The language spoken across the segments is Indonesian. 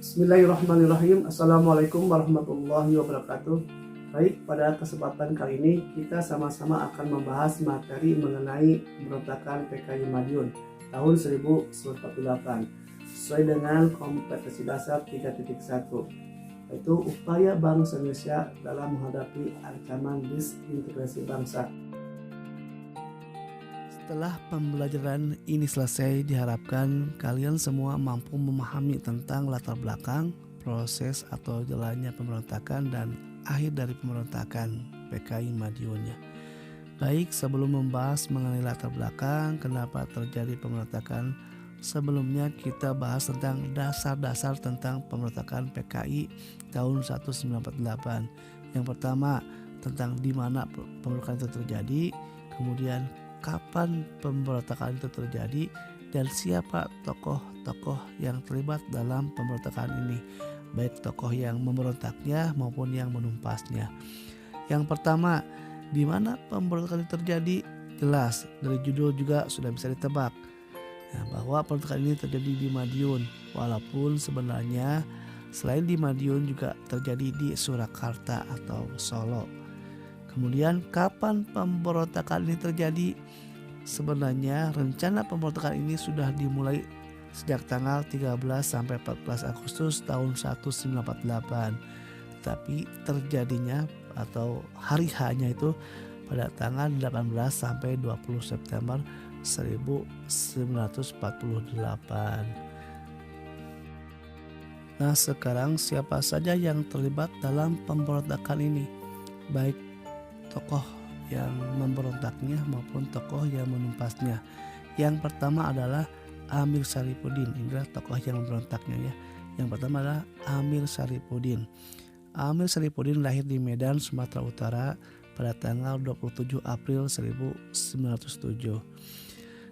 Bismillahirrahmanirrahim. Assalamualaikum warahmatullahi wabarakatuh. Baik, pada kesempatan kali ini kita sama-sama akan membahas materi mengenai pemberontakan PKI Madiun tahun 1948 sesuai dengan kompetensi dasar 3.1, yaitu upaya bangsa Indonesia dalam menghadapi ancaman disintegrasi bangsa. Setelah pembelajaran ini selesai, diharapkan kalian semua mampu memahami tentang latar belakang, proses atau jalannya pemberontakan dan akhir dari pemberontakan PKI Madiunnya. Baik, sebelum membahas mengenai latar belakang kenapa terjadi pemberontakan, sebelumnya kita bahas tentang dasar-dasar tentang pemberontakan PKI tahun 1948. Yang pertama, tentang di mana pemberontakan itu terjadi, kemudian kapan pemberontakan itu terjadi, dan siapa tokoh-tokoh yang terlibat dalam pemberontakan ini, baik tokoh yang memberontaknya maupun yang menumpasnya. Yang pertama, di mana pemberontakan itu terjadi? Jelas dari judul juga sudah bisa ditebak bahwa pemberontakan ini terjadi di Madiun, walaupun sebenarnya selain di Madiun juga terjadi di Surakarta atau Solo. Kemudian kapan pemberontakan ini terjadi? Sebenarnya rencana pemberontakan ini sudah dimulai sejak tanggal 13 sampai 14 Agustus tahun 1948. Tetapi terjadinya atau hari H-nya itu pada tanggal 18 sampai 20 September 1948. Nah, sekarang siapa saja yang terlibat dalam pemberontakan ini? Baik tokoh yang memberontaknya maupun tokoh yang menumpasnya. Yang pertama adalah Amir Syarifuddin. Inilah tokoh yang memberontaknya ya. Yang pertama adalah Amir Syarifuddin. Amir Syarifuddin lahir di Medan, Sumatera Utara pada tanggal 27 April 1907.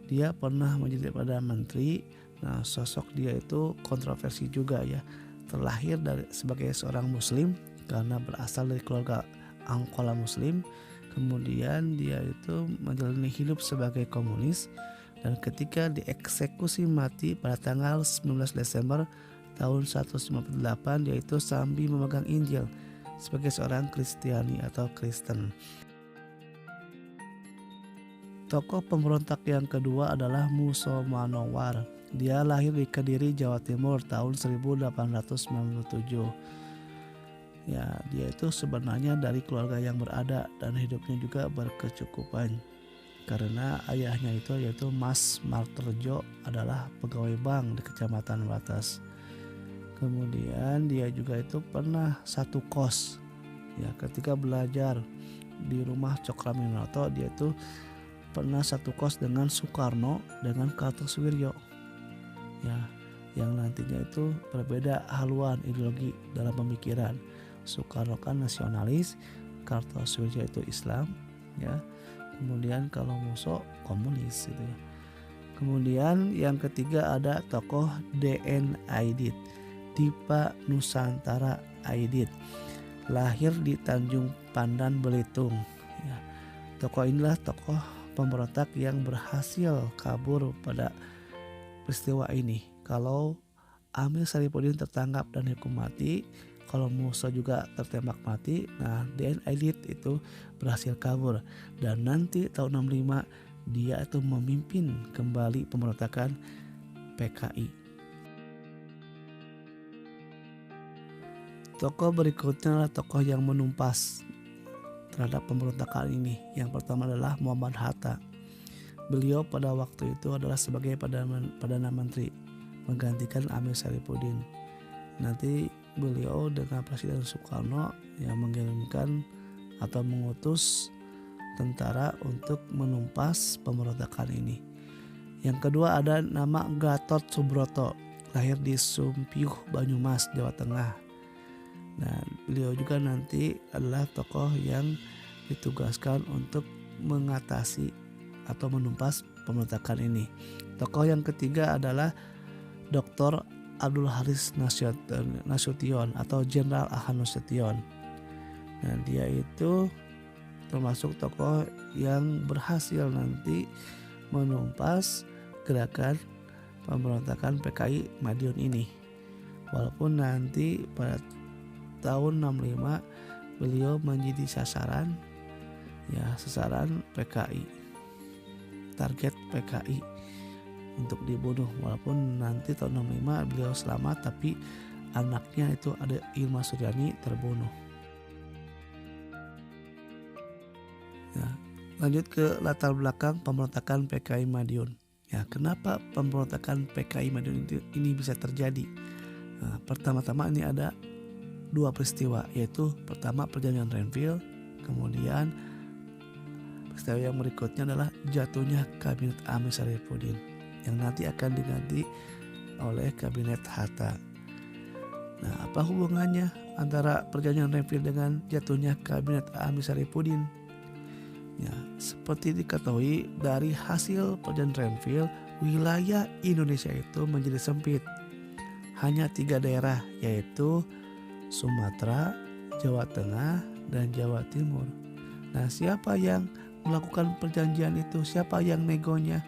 Dia pernah menjadi Perdana Menteri. Nah, sosok dia itu kontroversi juga ya. Terlahir sebagai seorang muslim karena berasal dari keluarga Angkola Muslim. Kemudian dia itu menjalani hidup sebagai komunis, dan ketika dieksekusi mati pada tanggal 19 Desember tahun 1998, dia itu sambil memegang Injil sebagai seorang Kristiani atau Kristen. Tokoh pemberontak yang kedua adalah Musa Manowar. Dia lahir di Kediri, Jawa Timur tahun 1897. Ya, dia itu sebenarnya dari keluarga yang berada dan hidupnya juga berkecukupan. Karena ayahnya itu yaitu Mas Marterjo adalah pegawai bank di Kecamatan Wates. Kemudian dia juga itu pernah satu kos. Ya, ketika belajar di rumah Cokraminoto, dia itu pernah satu kos dengan Soekarno dengan Kartosuwiryo. Ya, yang nantinya itu berbeda haluan ideologi dalam pemikiran. Soekarno kan nasionalis, Kartosuwiryo itu Islam, ya. Kemudian kalau Muso komunis gitu ya. Kemudian yang ketiga ada tokoh DN Aidit, Dipa Nusantara Aidit. Lahir di Tanjung Pandan, Belitung. Ya. Tokoh inilah tokoh pemberontak yang berhasil kabur pada peristiwa ini. Kalau Amir Syarifuddin tertangkap dan dihukum mati, kalau Musa juga tertembak mati, nah DN Aidit itu berhasil kabur, dan nanti tahun 65 dia itu memimpin kembali pemberontakan PKI. Tokoh berikutnya adalah tokoh yang menumpas terhadap pemberontakan ini. Yang pertama adalah Muhammad Hatta. Beliau pada waktu itu adalah sebagai Perdana Menteri menggantikan Amir Syarifuddin. Nanti beliau dengan Presiden Soekarno yang mengirimkan atau mengutus tentara untuk menumpas pemberontakan ini. Yang kedua ada nama Gatot Subroto, lahir di Sumpiuh, Banyumas, Jawa Tengah. Nah, beliau juga nanti adalah tokoh yang ditugaskan untuk mengatasi atau menumpas pemberontakan ini. Tokoh yang ketiga adalah Dr. Abdul Haris Nasution atau Jenderal Ahmad Nasution. Nah, dia itu termasuk tokoh yang berhasil nanti menumpas gerakan pemberontakan PKI Madiun ini. Walaupun nanti pada tahun 65 beliau menjadi sasaran PKI, target PKI untuk dibunuh. Walaupun nanti tahun 65 beliau selamat, tapi anaknya itu ada Irma Suryani terbunuh. Ya, lanjut ke latar belakang pemberontakan PKI Madiun. Ya, kenapa pemberontakan PKI Madiun ini bisa terjadi? Nah, pertama-tama ini ada dua peristiwa, yaitu pertama perjanjian Renville, kemudian peristiwa yang berikutnya adalah jatuhnya kabinet Amir Syarifuddin yang nanti akan diganti oleh kabinet Hatta. Nah, apa hubungannya antara perjanjian Renville dengan jatuhnya kabinet Amir Syarifuddin? Ya, seperti diketahui dari hasil perjanjian Renville, wilayah Indonesia itu menjadi sempit. Hanya 3 daerah, yaitu Sumatera, Jawa Tengah, dan Jawa Timur. Nah, siapa yang melakukan perjanjian itu? Siapa yang negonya?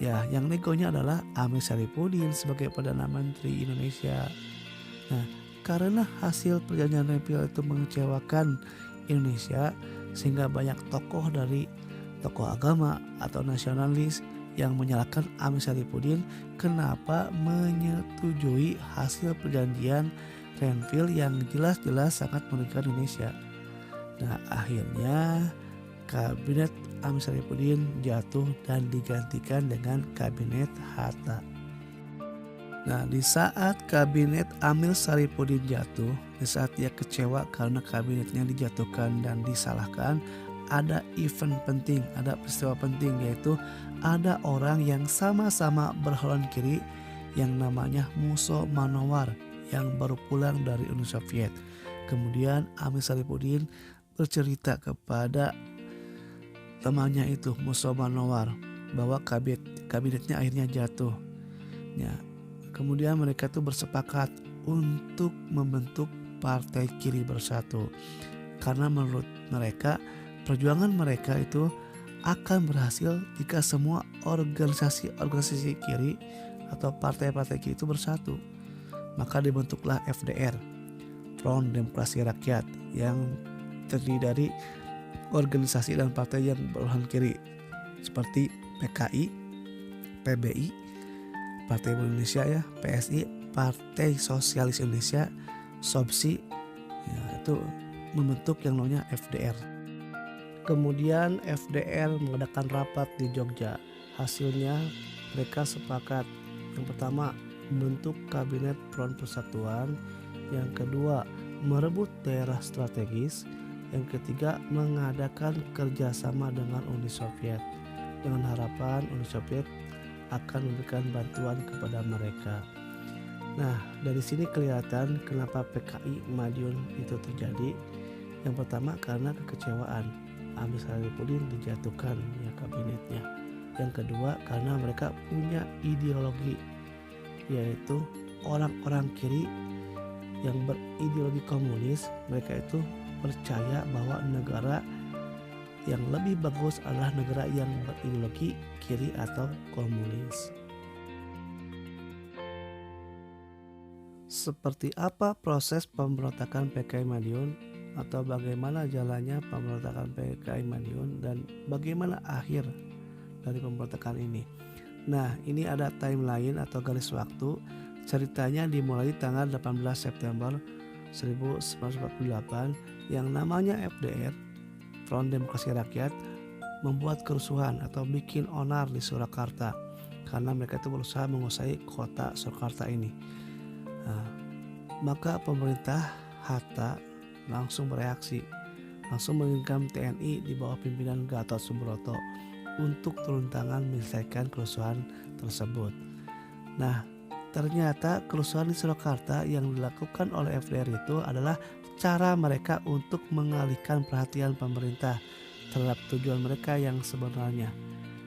Ya, yang negonya adalah Amir Syarifuddin sebagai Perdana Menteri Indonesia. Nah, karena hasil perjanjian Renville itu mengecewakan Indonesia, sehingga banyak tokoh agama atau nasionalis yang menyalahkan Amir Syarifuddin kenapa menyetujui hasil perjanjian Renville yang jelas-jelas sangat merugikan Indonesia. Nah, akhirnya kabinet Amir Syarifuddin jatuh dan digantikan dengan kabinet Hatta. Nah, di saat kabinet Amir Syarifuddin jatuh, di saat dia kecewa karena kabinetnya dijatuhkan dan disalahkan, ada event penting, ada peristiwa penting, yaitu ada orang yang sama-sama berhaluan kiri yang namanya Musa Manowar yang baru pulang dari Uni Soviet. Kemudian Amir Syarifuddin bercerita kepada temannya itu, Musa Manowar, bahwa kabinetnya akhirnya jatuh. Ya, kemudian mereka tuh bersepakat untuk membentuk Partai Kiri Bersatu, karena menurut mereka perjuangan mereka itu akan berhasil jika semua organisasi kiri atau partai-partai kiri itu bersatu. Maka dibentuklah FDR, Front Demokrasi Rakyat, yang terdiri dari organisasi dan partai yang berhaluan kiri seperti PKI, PBI, Partai Buruh Indonesia ya, PSI, Partai Sosialis Indonesia, SOBSI, ya, itu membentuk yang namanya FDR. Kemudian FDR mengadakan rapat di Jogja. Hasilnya mereka sepakat, yang pertama membentuk kabinet Front Persatuan, yang kedua merebut daerah strategis, yang ketiga mengadakan kerjasama dengan Uni Soviet dengan harapan Uni Soviet akan memberikan bantuan kepada mereka. Nah, dari sini kelihatan kenapa PKI Madiun itu terjadi. Yang pertama karena kekecewaan Amir Syarifuddin dijatuhkan ya kabinetnya. Yang kedua karena mereka punya ideologi, yaitu orang-orang kiri yang berideologi komunis. Mereka itu percaya bahwa negara yang lebih bagus adalah negara yang berideologi kiri atau komunis. Seperti apa proses pemberontakan PKI Madiun, atau bagaimana jalannya pemberontakan PKI Madiun, dan bagaimana akhir dari pemberontakan ini? Nah, ini ada timeline atau garis waktu. Ceritanya dimulai tanggal 18 September 1948 yang namanya FDR, Front Demokrasi Rakyat, membuat kerusuhan atau bikin onar di Surakarta karena mereka itu berusaha menguasai kota Surakarta ini. Nah, maka pemerintah Hatta langsung bereaksi, langsung mengirimkan TNI di bawah pimpinan Gatot Subroto untuk turun tangan menyelesaikan kerusuhan tersebut. Nah, ternyata kerusuhan di Surakarta yang dilakukan oleh FDR itu adalah cara mereka untuk mengalihkan perhatian pemerintah terhadap tujuan mereka yang sebenarnya.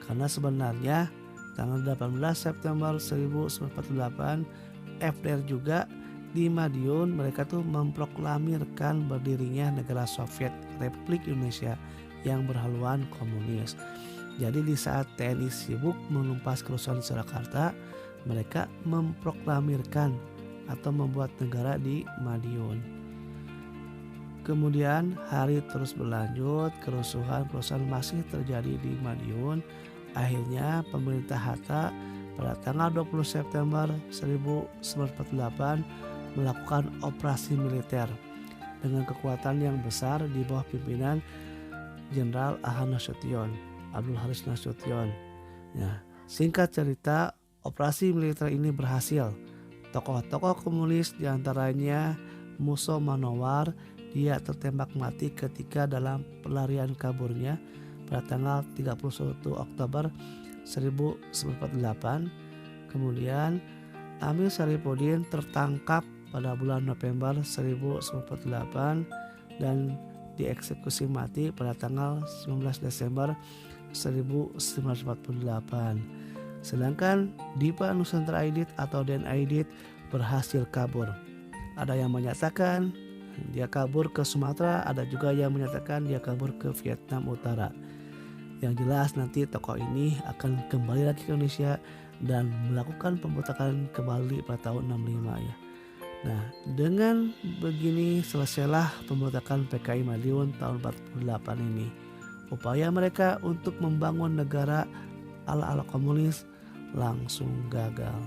Karena sebenarnya tanggal 18 September 1948 FDR juga di Madiun mereka tuh memproklamirkan berdirinya negara Soviet Republik Indonesia yang berhaluan komunis. Jadi di saat TNI sibuk menumpas kerusuhan di Surakarta, mereka memproklamirkan atau membuat negara di Madiun. Kemudian hari terus berlanjut, kerusuhan masih terjadi di Madiun. Akhirnya pemerintah Hatta pada tanggal 20 September 1948 melakukan operasi militer dengan kekuatan yang besar di bawah pimpinan Jenderal Ahmad Nasution, Abdul Haris Nasution. Ya, singkat cerita, operasi militer ini berhasil. Tokoh-tokoh komunis diantaranya Musa Manowar, dia tertembak mati ketika dalam pelarian kaburnya pada tanggal 31 Oktober 1948. Kemudian Amir Syarifuddin tertangkap pada bulan November 1948 dan dieksekusi mati pada tanggal 19 Desember 1948. Sedangkan Dipa Nusantara Aidit atau Den Aidit berhasil kabur. Ada yang menyatakan dia kabur ke Sumatera, ada juga yang menyatakan dia kabur ke Vietnam Utara. Yang jelas nanti tokoh ini akan kembali lagi ke Indonesia dan melakukan pemberontakan kembali pada tahun 65 ya. Nah, dengan begini selesailah pemberontakan PKI Madiun tahun 48 ini. Upaya mereka untuk membangun negara ala-ala komunis langsung gagal.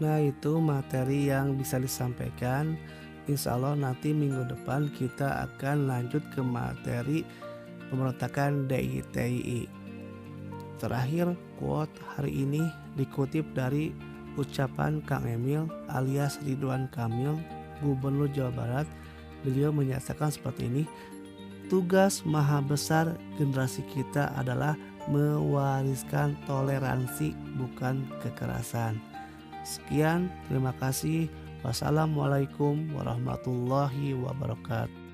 Nah, itu materi yang bisa disampaikan. Insya Allah nanti minggu depan kita akan lanjut ke materi pemberontakan DITII. Terakhir, quote hari ini dikutip dari ucapan Kang Emil alias Ridwan Kamil, Gubernur Jawa Barat. Beliau menyatakan seperti ini, tugas maha besar generasi kita adalah mewariskan toleransi bukan kekerasan. Sekian, terima kasih. Wassalamualaikum warahmatullahi wabarakatuh.